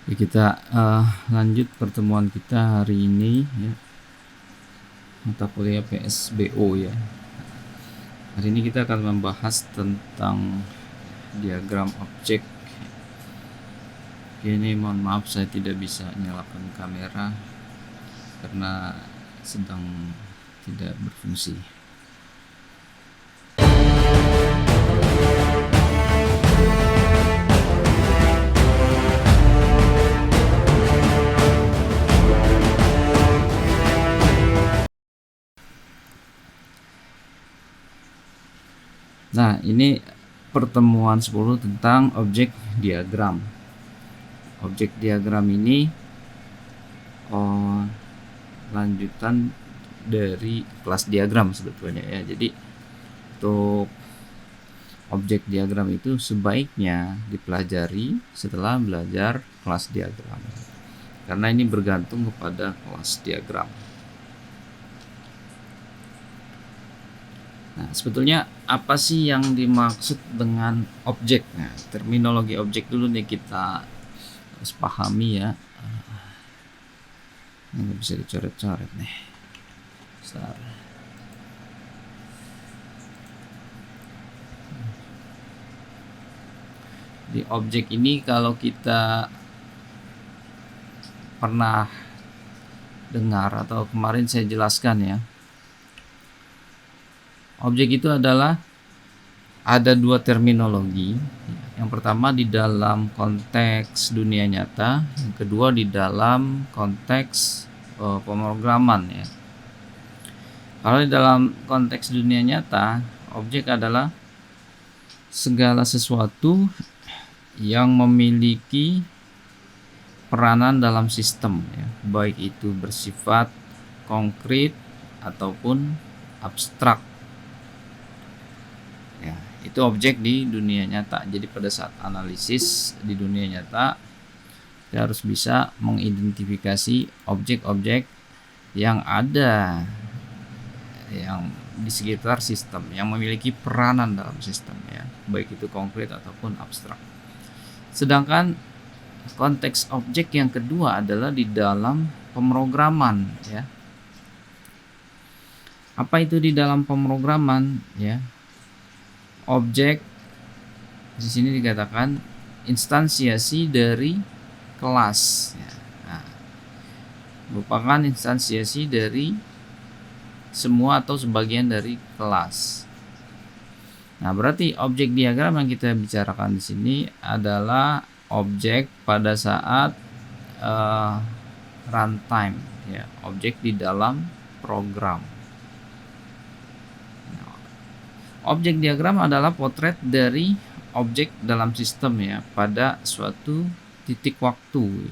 Ya, kita lanjut pertemuan kita hari ini ya, mata kuliah PSBO ya. Hari ini kita akan membahas tentang diagram objek. Ini mohon maaf saya tidak bisa nyalakan kamera karena sedang tidak berfungsi. Nah, ini pertemuan 10 tentang objek diagram. Objek diagram ini lanjutan dari kelas diagram sebetulnya ya. Jadi untuk objek diagram itu sebaiknya dipelajari setelah belajar kelas diagram, karena ini bergantung kepada kelas diagram. Nah, sebetulnya apa sih yang dimaksud dengan objek? Nah, terminologi objek dulu nih kita harus pahami ya. Ini bisa dicoret-coret nih. Bentar. Di objek ini kalau kita pernah dengar atau kemarin saya jelaskan ya, objek itu adalah ada dua terminologi. Yang pertama di dalam konteks dunia nyata, yang kedua di dalam konteks pemrograman ya. Kalau di dalam konteks dunia nyata, objek adalah segala sesuatu yang memiliki peranan dalam sistem ya, baik itu bersifat konkret ataupun abstrak. Ya, itu objek di dunia nyata. Jadi pada saat analisis di dunia nyata, kita harus bisa mengidentifikasi objek-objek yang ada yang di sekitar sistem, yang memiliki peranan dalam sistem ya, baik itu konkret ataupun abstrak. Sedangkan konteks objek yang kedua adalah di dalam pemrograman ya. Apa itu di dalam pemrograman ya? Objek di sini dikatakan instansiasi dari kelas ya. Nah, merupakan instansiasi dari semua atau sebagian dari kelas. Nah, berarti objek diagram yang kita bicarakan di sini adalah objek pada saat runtime ya, objek di dalam program. Objek diagram adalah potret dari objek dalam sistem ya pada suatu titik waktu.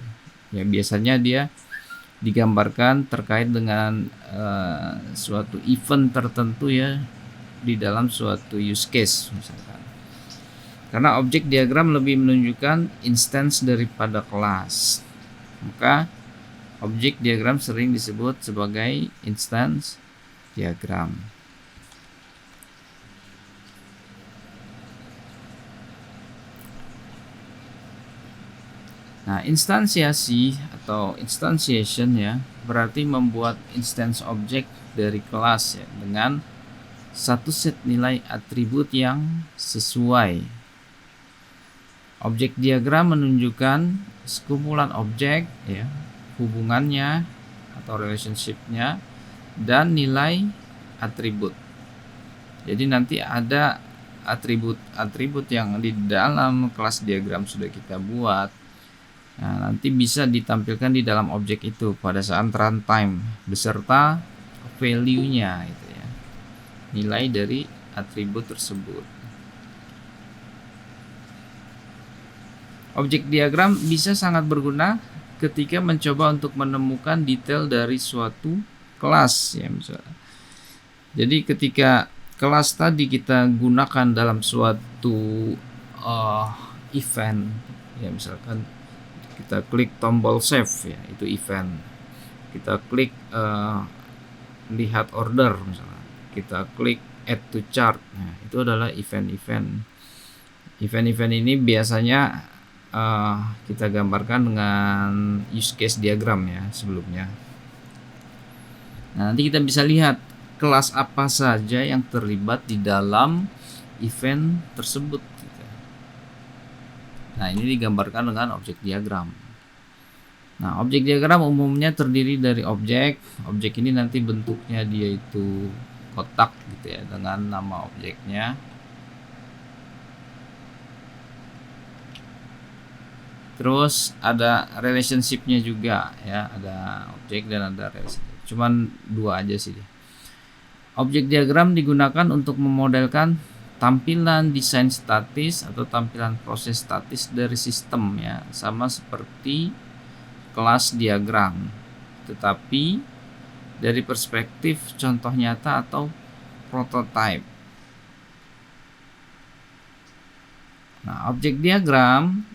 Ya, biasanya dia digambarkan terkait dengan suatu event tertentu ya di dalam suatu use case misalkan. Karena objek diagram lebih menunjukkan instance daripada kelas, maka objek diagram sering disebut sebagai instance diagram. Nah, instansiasi atau instantiation ya berarti membuat instance objek dari kelas ya dengan satu set nilai atribut yang sesuai. Objek diagram menunjukkan sekumpulan objek ya, hubungannya atau relationship-nya dan nilai atribut. Jadi nanti ada atribut-atribut yang di dalam kelas diagram sudah kita buat. Nah, nanti bisa ditampilkan di dalam objek itu pada saat runtime beserta value-nya itu ya. Nilai dari atribut tersebut. Objek diagram bisa sangat berguna ketika mencoba untuk menemukan detail dari suatu kelas ya misalnya. Jadi ketika kelas tadi kita gunakan dalam suatu event ya, misalkan kita klik tombol save ya, itu event. Kita klik lihat order misalnya, kita klik add to chart, nah itu adalah event-event. Event-event ini biasanya kita gambarkan dengan use case diagram ya sebelumnya. Nah, nanti kita bisa lihat kelas apa saja yang terlibat di dalam event tersebut. Nah, ini digambarkan dengan objek diagram. Nah, objek diagram umumnya terdiri dari objek. Objek ini nanti bentuknya dia itu kotak gitu ya, dengan nama objeknya. Terus ada relationship-nya juga ya, ada objek dan ada relationship. Cuman dua aja sih. Objek diagram digunakan untuk memodelkan tampilan desain statis atau tampilan proses statis dari sistem ya, sama seperti kelas diagram, tetapi dari perspektif contoh nyata atau prototype. Nah, objek diagram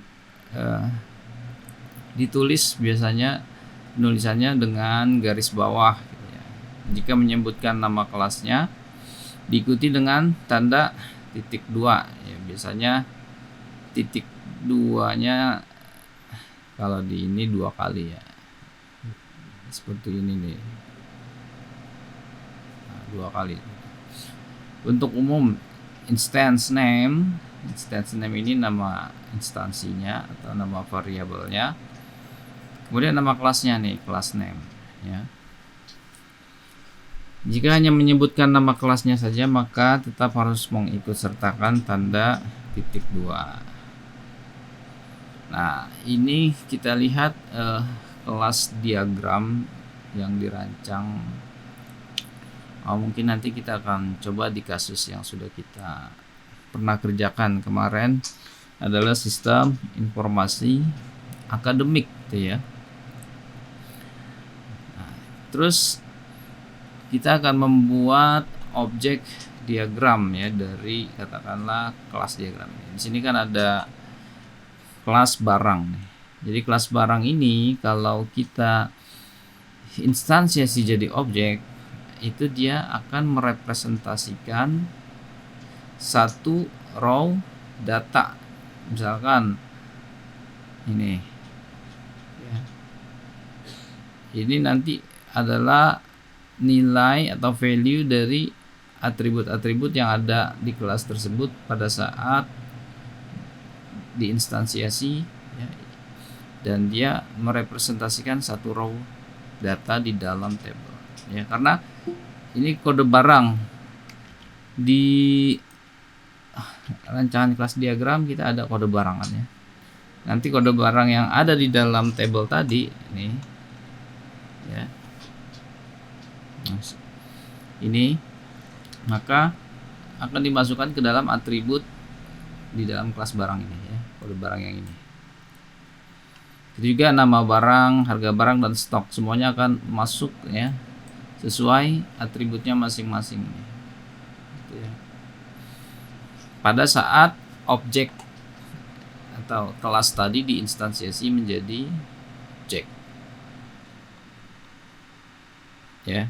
ditulis biasanya penulisannya dengan garis bawah gitu ya. Jika menyebutkan nama kelasnya diikuti dengan tanda titik 2 ya, biasanya titik 2-nya kalau di ini 2 kali ya, seperti ini nih. Nah, 2 kali. Untuk umum instance name ini nama instansinya atau nama variabelnya. Kemudian nama kelasnya nih, kelas name ya. Jika hanya menyebutkan nama kelasnya saja, maka tetap harus mengikut sertakan tanda titik 2. Nah, ini kita lihat kelas diagram yang dirancang. Mungkin nanti kita akan coba di kasus yang sudah kita pernah kerjakan kemarin, adalah sistem informasi akademik gitu ya. Nah, terus kita akan membuat objek diagram ya dari katakanlah kelas diagram ini. Di sini kan ada kelas barang nih. Jadi kelas barang ini kalau kita instansiasi jadi objek, itu dia akan merepresentasikan satu row data. Misalkan ini ya. Ini nanti adalah nilai atau value dari atribut-atribut yang ada di kelas tersebut pada saat diinstansiasi ya, dan dia merepresentasikan satu row data di dalam table ya, karena ini kode barang. Di rancangan kelas diagram kita ada kode barangan ya. Nanti kode barang yang ada di dalam table tadi ini ya, ini maka akan dimasukkan ke dalam atribut di dalam kelas barang ini ya, kode barang yang ini. Itu juga nama barang, harga barang, dan stok, semuanya akan masuk ya sesuai atributnya masing-masing gitu ya. Pada saat objek atau kelas tadi diinstansiasi menjadi objek ya.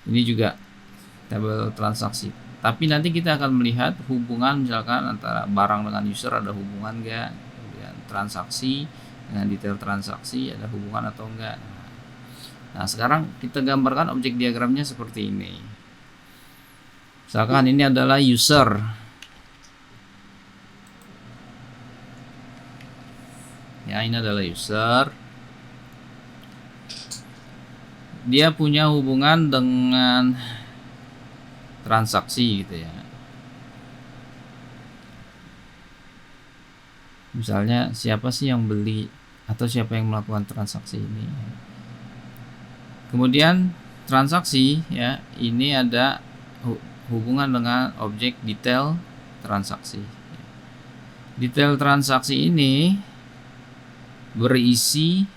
Ini juga tabel transaksi. Tapi nanti kita akan melihat hubungan misalkan antara barang dengan user ada hubungan enggak, kemudian transaksi dengan detail transaksi ada hubungan atau enggak. Nah, sekarang kita gambarkan objek diagramnya seperti ini. Misalkan ini adalah user. Ya, ini adalah user. Dia punya hubungan dengan transaksi gitu ya. Misalnya siapa sih yang beli atau siapa yang melakukan transaksi ini. Kemudian transaksi ya, ini ada hubungan dengan objek detail transaksi. Detail transaksi ini berisi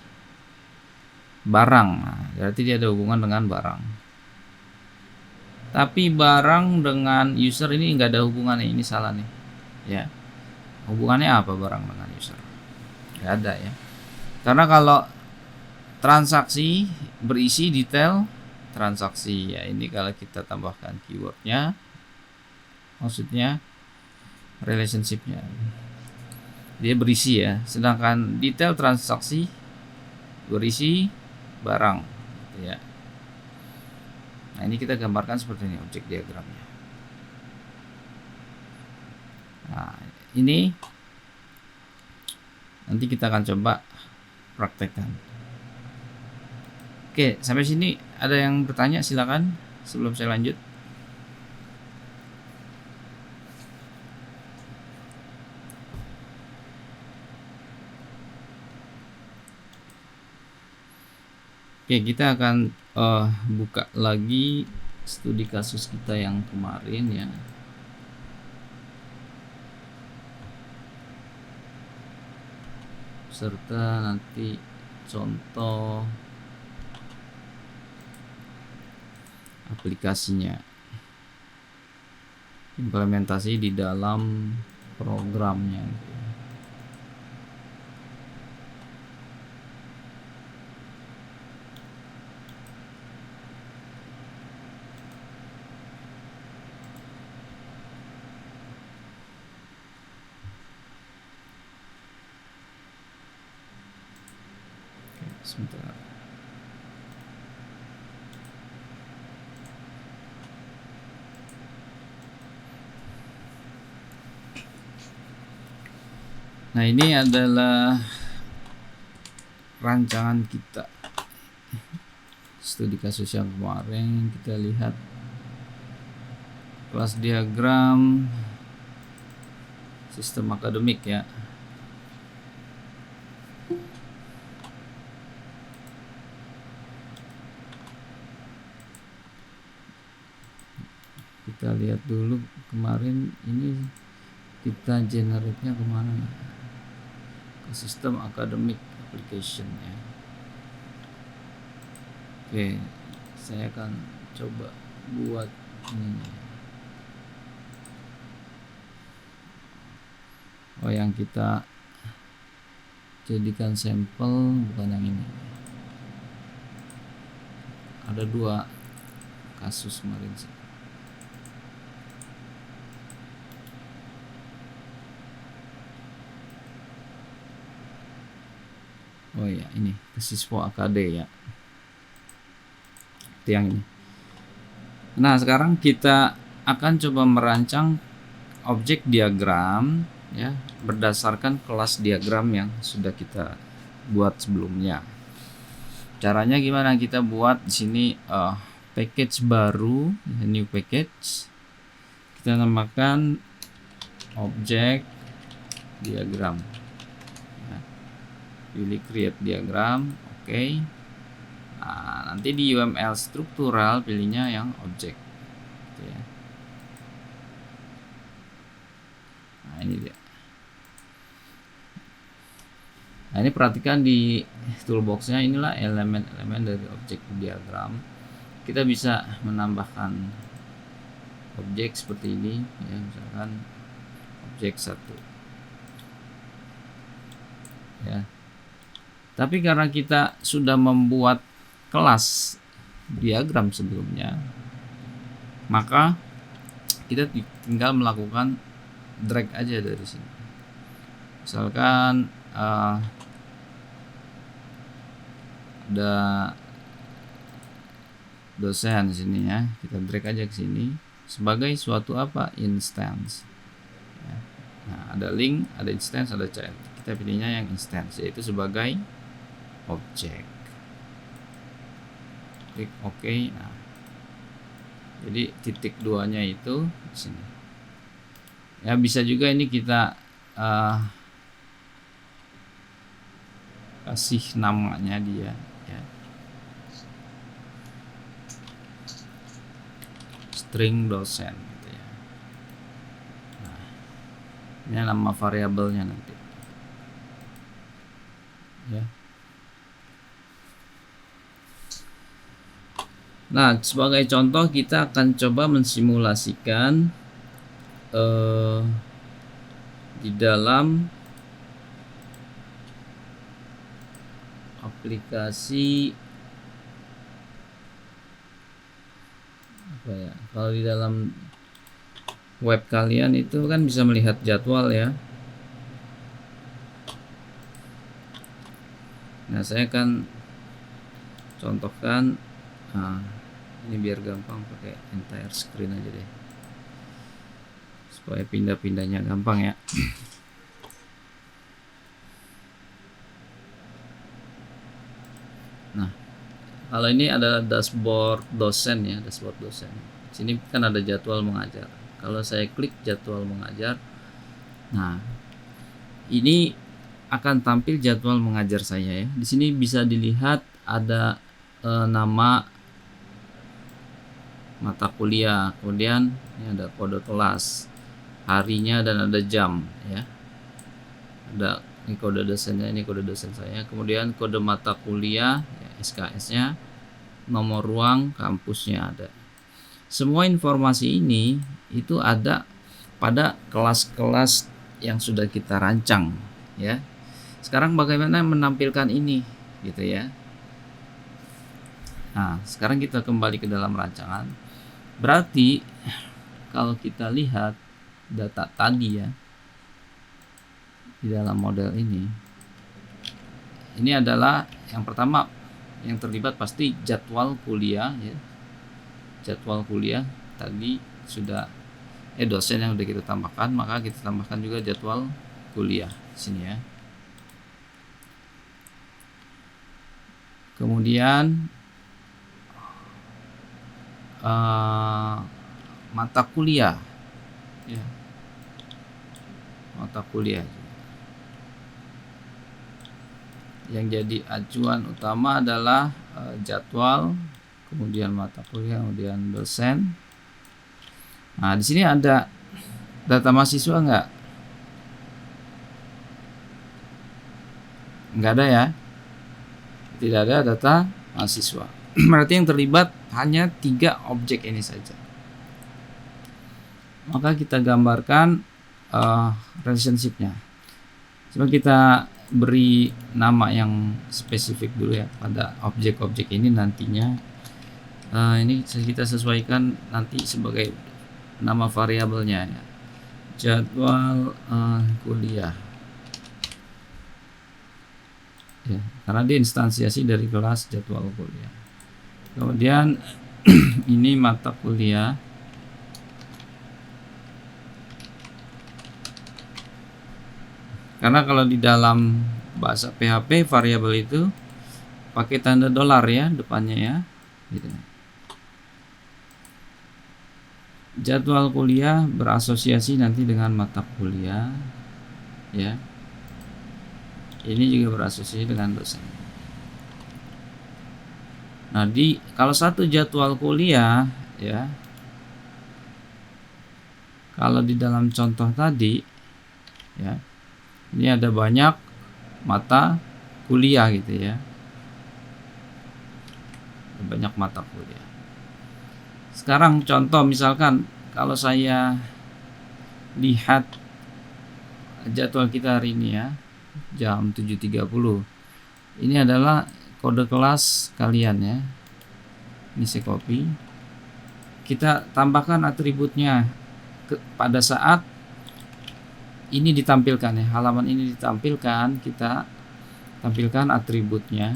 barang. Nah, berarti dia ada hubungan dengan barang. Tapi barang dengan user ini nggak ada hubungannya, ini salah nih ya. Hubungannya apa barang dengan user? Nggak ada ya, karena kalau transaksi berisi detail transaksi ya, ini kalau kita tambahkan keywordnya maksudnya relationshipnya. dia berisi ya, sedangkan detail transaksi berisi barang gitu ya. Nah, ini kita gambarkan seperti ini objek diagramnya. Nah, ini nanti kita akan coba praktekkan. Oke, sampai sini ada yang bertanya, silakan sebelum saya lanjut. Oke, kita akan buka lagi studi kasus kita yang kemarin ya. Serta nanti contoh aplikasinya, implementasi di dalam programnya. Sebentar. Nah, ini adalah rancangan kita studi kasus yang kemarin. Kita lihat kelas diagram sistem akademik ya. Kita lihat dulu kemarin ini kita generate-nya kemana, ke sistem akademik application ya. Oke, saya akan coba buat ini. Oh, yang kita jadikan sampel bukan yang ini. Ada 2 kasus kemarin sih. Oh ya, ini Siswa AKD ya. Itu yang ini. Nah, sekarang kita akan coba merancang objek diagram ya berdasarkan kelas diagram yang sudah kita buat sebelumnya. Caranya gimana? Kita buat di sini package baru, new package. Kita namakan objek diagram. Pilih create diagram, oke. Nah, nanti di UML struktural pilihnya yang objek gitu ya. Nah, ini dia. Nah, ini perhatikan di toolboxnya, inilah elemen-elemen dari objek diagram. Kita bisa menambahkan objek seperti ini ya, misalkan objek 1 ya. Tapi karena kita sudah membuat kelas diagram sebelumnya, maka kita tinggal melakukan drag aja dari sini. Misalkan ada dosen di sini ya, kita drag aja ke sini sebagai suatu apa, instance ya. Nah, ada link, ada instance, ada child. Kita pilihnya yang instance, yaitu sebagai objek. Klik OK. Nah, jadi titik 2-nya itu di sini. Ya, bisa juga ini kita kasih namanya dia ya. String dosen gitu ya. Nah, ini nama variabelnya nanti. Ya. Nah, sebagai contoh kita akan coba mensimulasikan di dalam aplikasi apa ya? Kalau di dalam web kalian itu kan bisa melihat jadwal ya. Nah, saya akan contohkan, ini biar gampang pakai entire screen aja deh, supaya pindah-pindahnya gampang ya. Nah, kalau ini adalah dashboard dosen ya, dashboard dosen. Sini kan ada jadwal mengajar. Kalau saya klik jadwal mengajar, nah ini akan tampil jadwal mengajar saya ya. Di sini bisa dilihat ada nama mata kuliah, kemudian ini ada kode kelas, harinya, dan ada jam ya. Ada ini kode dosennya, ini kode dosen saya, kemudian kode mata kuliah ya, SKS-nya, nomor ruang, kampusnya ada. Semua informasi ini itu ada pada kelas-kelas yang sudah kita rancang ya. Sekarang bagaimana menampilkan ini gitu ya. Nah, sekarang kita kembali ke dalam rancangan. Berarti kalau kita lihat data tadi ya, di dalam model ini adalah yang pertama yang terlibat pasti jadwal kuliah ya. Jadwal kuliah tadi sudah dosen yang sudah kita tambahkan, maka kita tambahkan juga jadwal kuliah sini ya. Kemudian mata kuliah ya, mata kuliah yang jadi acuan utama adalah jadwal, kemudian mata kuliah, kemudian dosen. Nah, di sini ada data mahasiswa nggak? Nggak ada ya, tidak ada data mahasiswa. Berarti yang terlibat hanya 3 objek ini saja. Maka kita gambarkan relationship-nya. Coba kita beri nama yang spesifik dulu ya pada objek-objek ini nantinya. Ini kita sesuaikan nanti sebagai nama variabelnya ya. Jadwal kuliah ya, karena diinstansiasi dari kelas jadwal kuliah. Kemudian ini mata kuliah, karena kalau di dalam bahasa PHP variabel itu pakai tanda dolar ya depannya ya gitu. Jadwal kuliah berasosiasi nanti dengan mata kuliah ya. Ini juga berasosiasi dengan dosen. Nah, kalau satu jadwal kuliah ya, kalau di dalam contoh tadi ya, ini ada banyak mata kuliah gitu ya, banyak mata kuliah. Sekarang contoh misalkan kalau saya lihat jadwal kita hari ini ya, jam 7.30, ini adalah kode kelas kalian ya. Ini saya copy, kita tambahkan atributnya pada saat ini ditampilkan ya, halaman ini ditampilkan, kita tampilkan atributnya.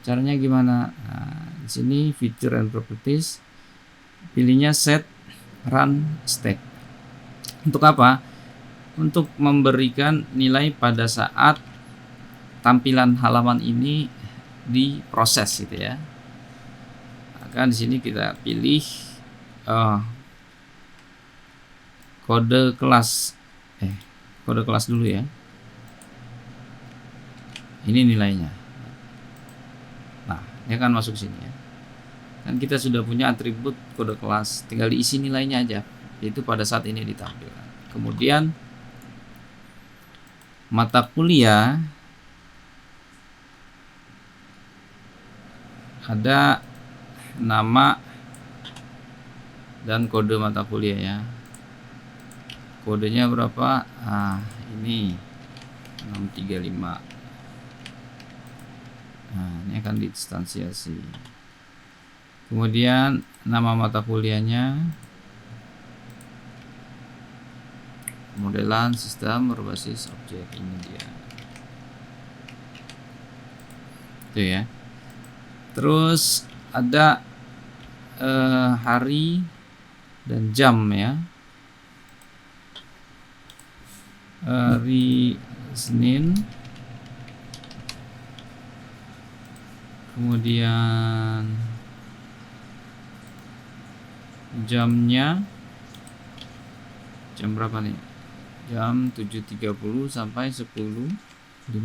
Caranya gimana? Nah, di sini feature and properties, pilihnya set run stack. Untuk apa? Untuk memberikan nilai pada saat tampilan halaman ini diproses gitu ya. Maka di sini kita pilih kode kelas dulu ya. Ini nilainya. Nah, ini akan masuk sini ya. Kan kita sudah punya atribut kode kelas, tinggal diisi nilainya aja. Itu pada saat ini ditampilkan. Kemudian mata kuliah ada nama dan kode mata kuliah ya. Kodenya berapa? Ini 635. Nah, ini akan diinstansiasi. Kemudian nama mata kuliahnya modelan sistem berbasis objek, ini dia. Itu ya. Terus ada hari dan jam ya. Hari Senin, kemudian jamnya jam berapa nih? Jam 7.30 sampai 10.50.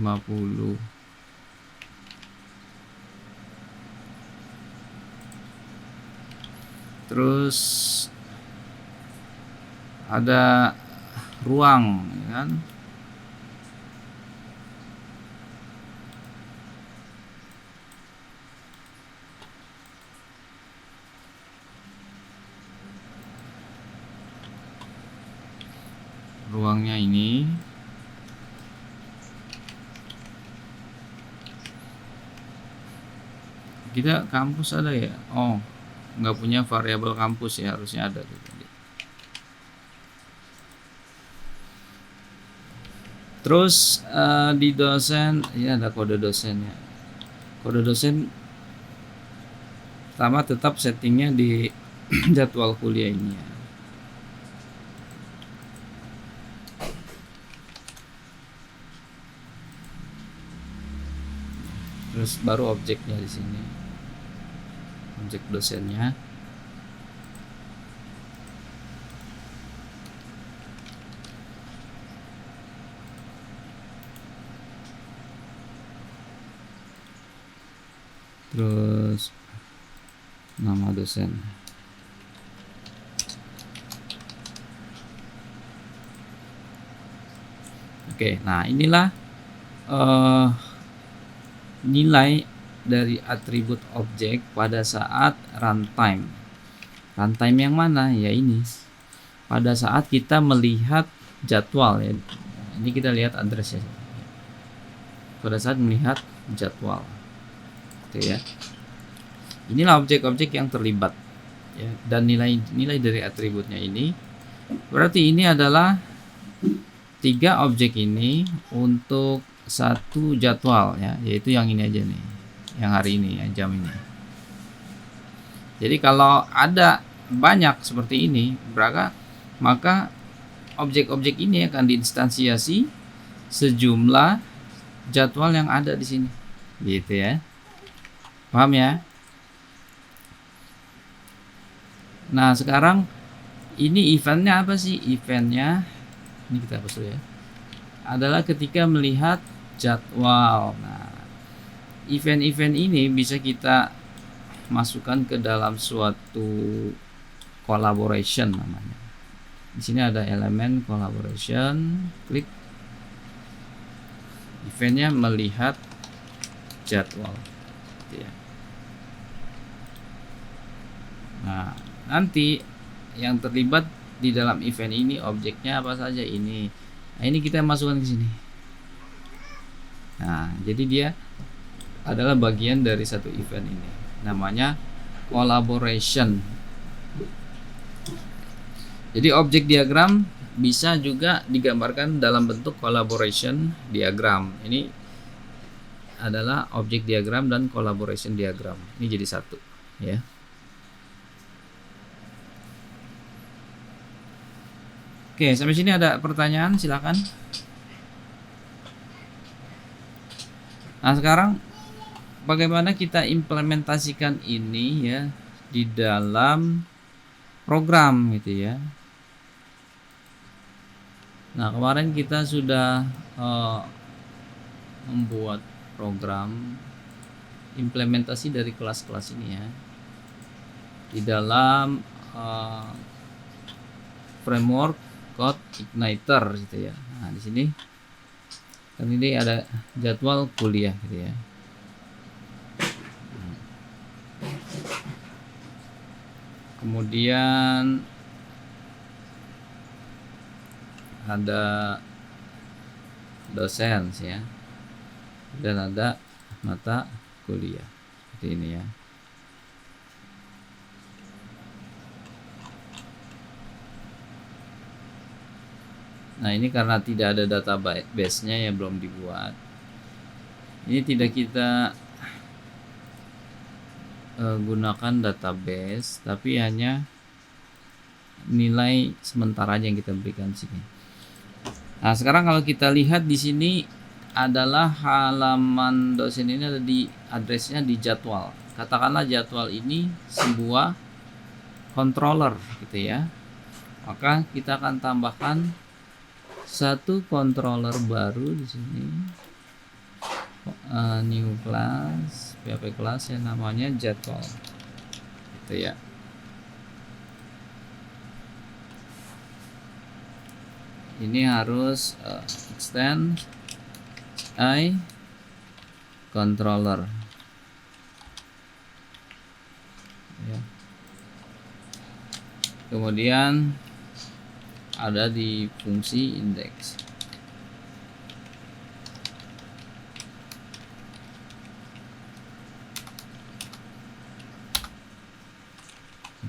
Terus ada ruang ya kan? Ruangnya ini kita kampus ada ya? Oh, nggak punya variabel kampus ya, harusnya ada tuh. Terus di dosen ya ada kode dosennya. Kode dosen pertama tetap settingnya di jadwal kuliah ini ya. Terus baru objeknya di sini, objek dosennya. Terus nama dosen. Oke, nah inilah nilai dari atribut objek pada saat runtime. Runtime yang mana? Ya ini. Pada saat kita melihat jadwal ya. Ini kita lihat address ya. Pada saat melihat jadwal. Oke ya. Inilah objek-objek yang terlibat ya, dan nilai dari atributnya ini berarti ini adalah 3 objek ini untuk satu jadwal ya, yaitu yang ini aja nih, yang hari ini ya, jam ini. Jadi kalau ada banyak seperti ini maka objek-objek ini akan diinstansiasi sejumlah jadwal yang ada di sini gitu ya. Paham ya? Nah sekarang ini eventnya apa sih? Eventnya ini kita hapus dulu ya, adalah ketika melihat jadwal. Nah event-event ini bisa kita masukkan ke dalam suatu collaboration namanya. Di sini ada elemen collaboration, klik eventnya melihat jadwal gitu ya. Nah nanti yang terlibat di dalam event ini objeknya apa saja ini. Nah ini kita masukkan ke sini. Nah jadi dia adalah bagian dari satu event ini, namanya collaboration. Jadi objek diagram bisa juga digambarkan dalam bentuk collaboration diagram. Ini adalah objek diagram dan collaboration diagram. Ini jadi satu ya. Oke, sampai sini ada pertanyaan, silakan. Nah, sekarang bagaimana kita implementasikan ini ya di dalam program gitu ya. Nah, kemarin kita sudah membuat program implementasi dari kelas-kelas ini ya di dalam framework Code Igniter gitu ya. Nah, di sini kan ini ada jadwal kuliah gitu ya. Kemudian ada dosen ya. Dan ada mata kuliah. Seperti ini ya. Nah ini karena tidak ada database-nya yang belum dibuat, ini tidak kita gunakan database, tapi hanya nilai sementara aja yang kita berikan sini. Nah, sekarang kalau kita lihat di sini adalah halaman dosen ini ada di addressnya di jadwal. Katakanlah jadwal ini sebuah controller gitu ya. Maka kita akan tambahkan satu controller baru di sini. New class, PHP class yang namanya jadwal. Gitu ya. Ini harus extend controller ya. Kemudian ada di fungsi index.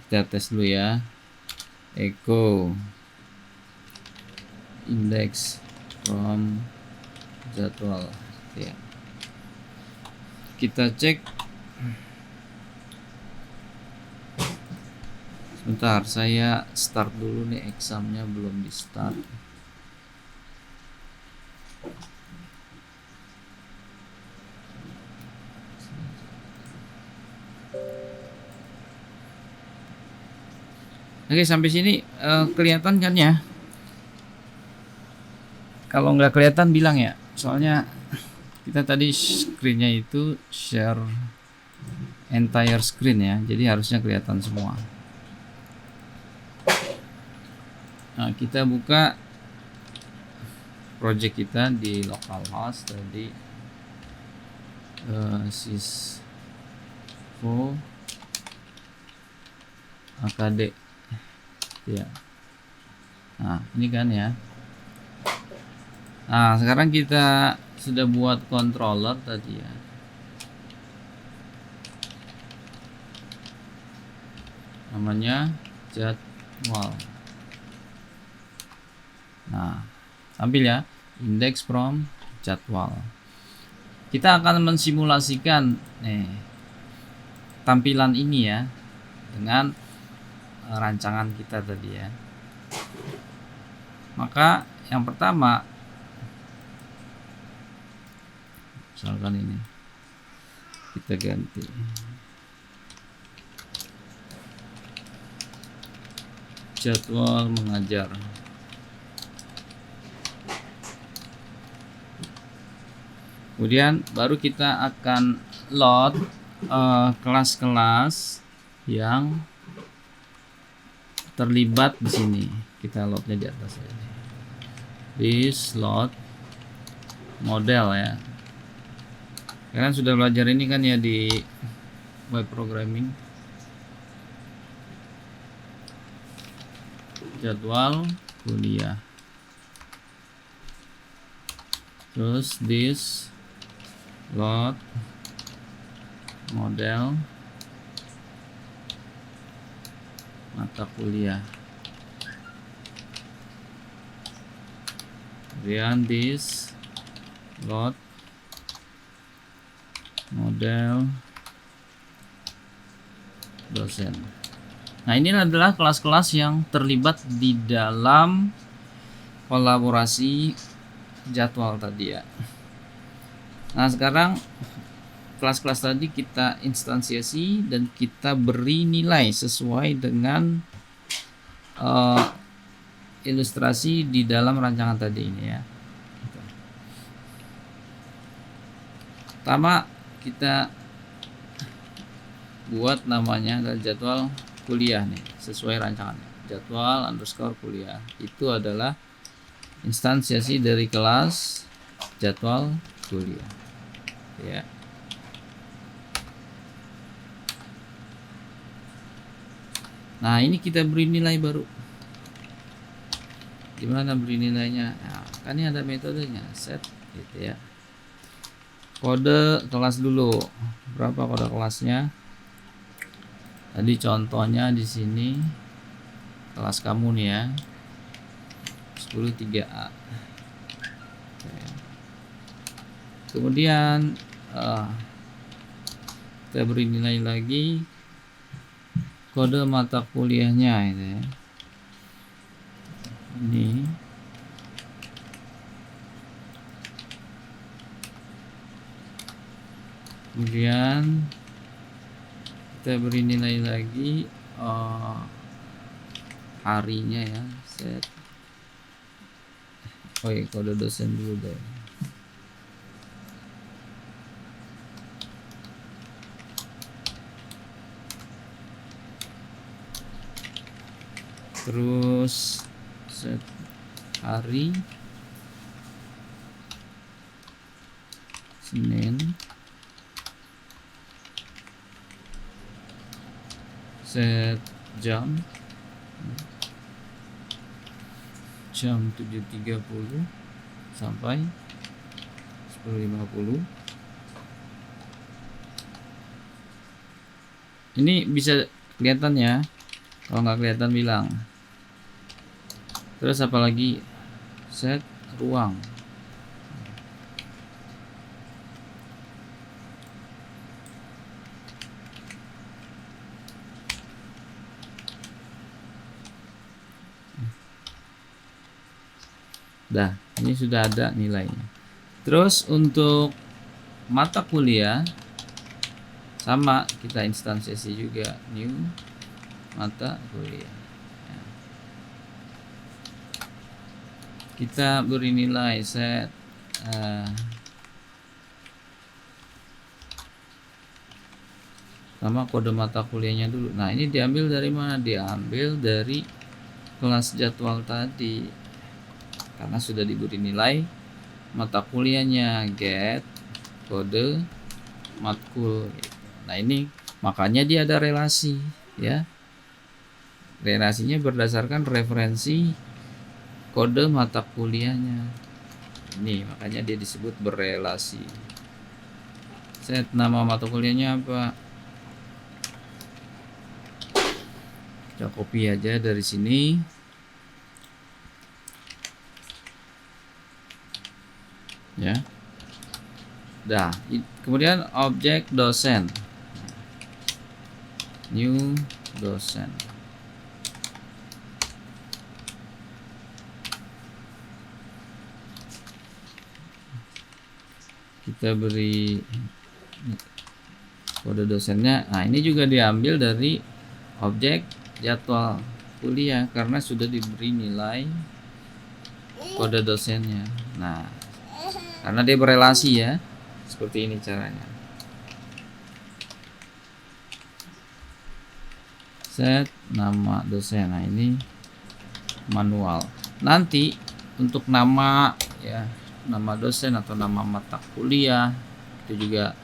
Kita tes dulu ya. Echo index from jadwal ya. Kita cek. Sebentar, saya start dulu nih, examnya belum di start. Oke, sampai sini kelihatan kan ya? Kalau nggak kelihatan bilang ya, soalnya kita tadi screennya itu share entire screen ya, jadi harusnya kelihatan semua. Nah, kita buka project kita di localhost tadi, sysvo akd ya. Nah, ini kan ya. Nah, sekarang kita sudah buat controller tadi ya. Namanya jadwal. Nah, tampil ya, index from jadwal. Kita akan mensimulasikan tampilan ini ya dengan rancangan kita tadi ya. Maka yang pertama, misalkan ini kita ganti jadwal mengajar. Kemudian baru kita akan load kelas-kelas yang terlibat di sini. Kita loadnya di atas ini. This load model ya. Kalian sudah belajar ini kan ya di web programming. Jadwal kuliah. Terus this load model mata kuliah. Kemudian this load model dosen. Nah, ini adalah kelas-kelas yang terlibat di dalam kolaborasi jadwal tadi ya. Nah, sekarang kelas-kelas tadi kita instansiasi dan kita beri nilai sesuai dengan ilustrasi di dalam rancangan tadi ini ya. Pertama kita buat namanya adalah jadwal kuliah nih, sesuai rancangannya. Jadwal underscore kuliah itu adalah instansiasi dari kelas jadwal kuliah ya. Nah, ini kita beri nilai baru. Gimana beri nilainya? Nah, kan ini ada metodenya set gitu ya. Kode kelas dulu. Berapa kode kelasnya? Tadi contohnya di sini kelas kamu nih ya. 103A. Kemudian kita beri nilai lagi kode mata kuliahnya itu ya. Ini kemudian kita beri nilai lagi harinya ya, set. Oh iya, kode dosen dulu deh. Terus set hari Senin, set jam 7.30 sampai 10.50. Ini bisa kelihatan ya, kalau nggak kelihatan bilang. Terus apalagi set ruang. Dah, ini sudah ada nilainya. Terus untuk mata kuliah sama, kita instansiasi juga new mata kuliah. Kita beri nilai set sama kode mata kuliahnya dulu. Nah, ini diambil dari mana? Diambil dari kelas jadwal tadi, karena sudah diberi nilai mata kuliahnya, get kode matkul gitu. Nah, ini makanya dia ada relasi ya. Relasinya berdasarkan referensi kode mata kuliahnya. Ini makanya dia disebut berelasi. Set nama mata kuliahnya apa? Kita copy aja dari sini. Ya. Dah, kemudian objek dosen. New dosen. Kita beri kode dosennya. Nah, ini juga diambil dari objek jadwal kuliah karena sudah diberi nilai kode dosennya. Nah, karena dia berelasi ya, seperti ini caranya. Set nama dosen. Nah, ini manual. Nanti untuk nama ya, nama dosen atau nama mata kuliah itu juga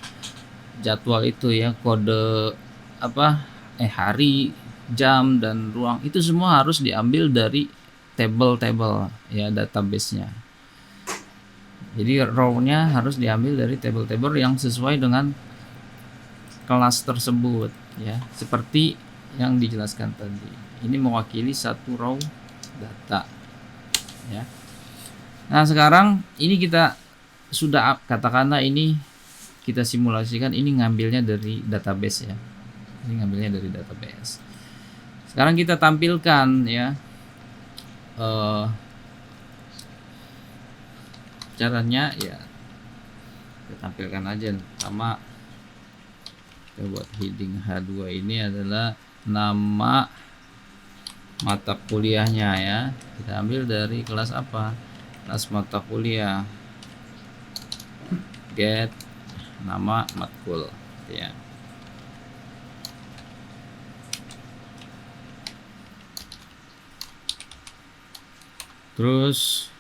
jadwal itu ya, kode apa hari, jam dan ruang itu semua harus diambil dari table-table ya, database-nya. Jadi row-nya harus diambil dari table-table yang sesuai dengan kelas tersebut ya, seperti yang dijelaskan tadi. Ini mewakili satu row data ya. Nah, sekarang ini kita sudah katakanlah ini kita simulasikan, ini ngambilnya dari database ya. Ini ngambilnya dari database. Sekarang kita tampilkan ya caranya ya, kita tampilkan aja. Sama kita buat heading H2 ini adalah nama mata kuliahnya ya. Kita ambil dari kelas apa? Kelas mata kuliah. Get nama matkul ya. Terus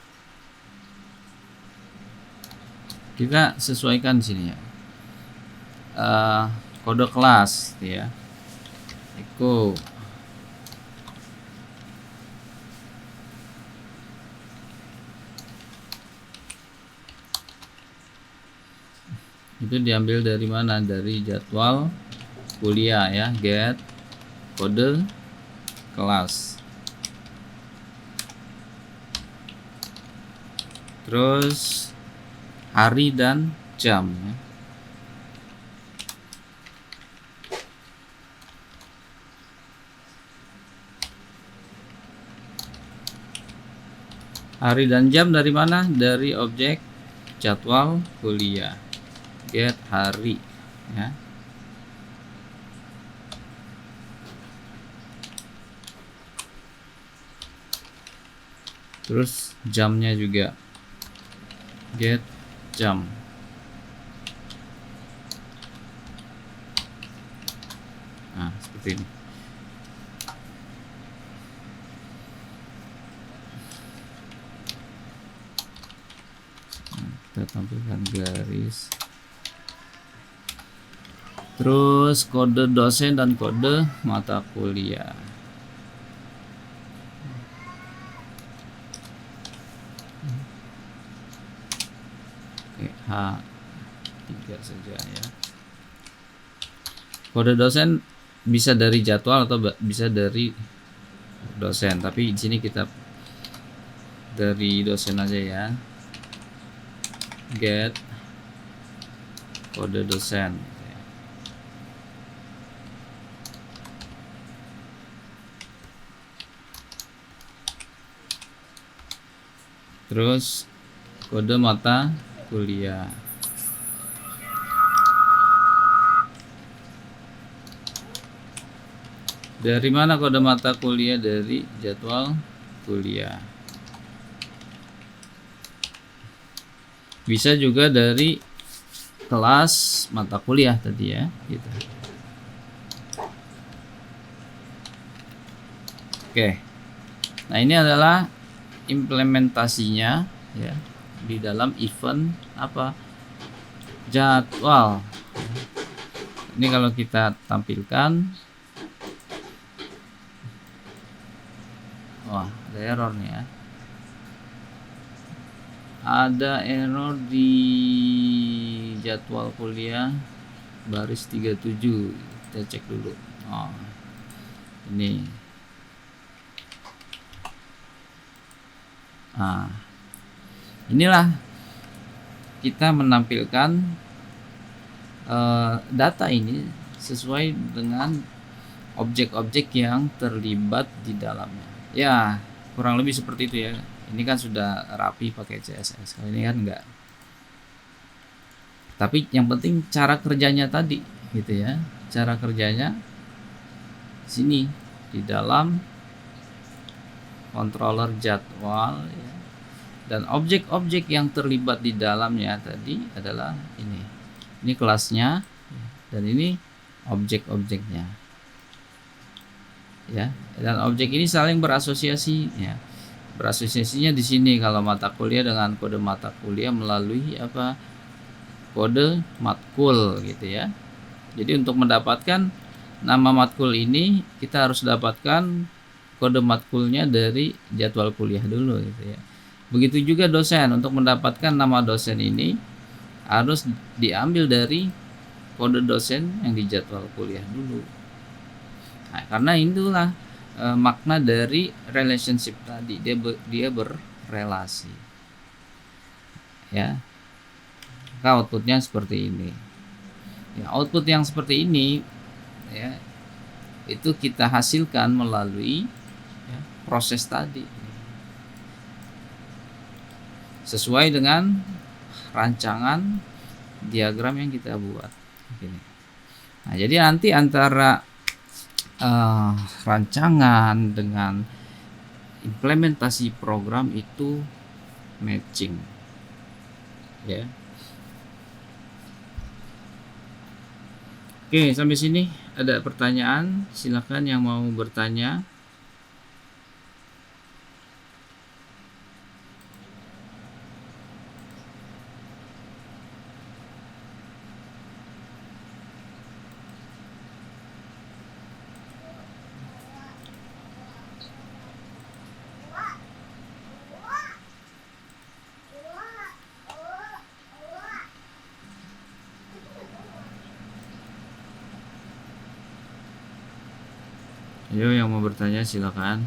kita sesuaikan di sini ya, kode kelas ya, echo itu diambil dari mana? Dari jadwal kuliah ya, get kode kelas. Terus hari dan jam ya. Hari dan jam dari mana? Dari objek jadwal kuliah. Get hari, ya. Terus jamnya juga. Get jam. Nah, seperti ini. Kita tampilkan garis. Terus kode dosen dan kode mata kuliah. Oke, H3 saja ya. Kode dosen bisa dari jadwal atau bisa dari dosen, tapi di sini kita dari dosen aja ya. Get kode dosen. Terus kode mata kuliah. Dari mana kode mata kuliah? Dari jadwal kuliah. Bisa juga dari kelas mata kuliah tadi ya, gitu. Oke. Nah, ini adalah implementasinya ya di dalam event apa? Jadwal. Ini kalau kita tampilkan, wah, ada error nih ya. Ada error di jadwal kuliah baris 37. Kita cek dulu. Oh, ini. Nah, inilah kita menampilkan data ini sesuai dengan objek-objek yang terlibat di dalamnya. Ya, kurang lebih seperti itu ya. Ini kan sudah rapi pakai CSS. Kalau ini kan enggak. Tapi yang penting cara kerjanya tadi, gitu ya. Cara kerjanya sini di dalam controller jadwal ya. Dan objek-objek yang terlibat di dalamnya tadi adalah ini. Ini kelasnya dan ini objek-objeknya. Ya, dan objek ini saling berasosiasi ya. Berasosiasinya di sini kalau mata kuliah dengan kode mata kuliah melalui apa? Kode matkul gitu ya. Jadi untuk mendapatkan nama matkul ini kita harus dapatkan kode matkulnya dari jadwal kuliah dulu gitu ya. Begitu juga dosen, untuk mendapatkan nama dosen ini harus diambil dari kode dosen yang di jadwal kuliah dulu. Nah, karena itulah makna dari relationship tadi, dia berrelasi. Ya. Maka outputnya seperti ini. Ya, output yang seperti ini ya itu kita hasilkan melalui ya, proses tadi. Sesuai dengan rancangan diagram yang kita buat. Begini. Nah, jadi nanti antara rancangan dengan implementasi program itu matching ya. Oke, sampai sini ada pertanyaan, silakan yang mau bertanya. Ayo yang mau bertanya silakan.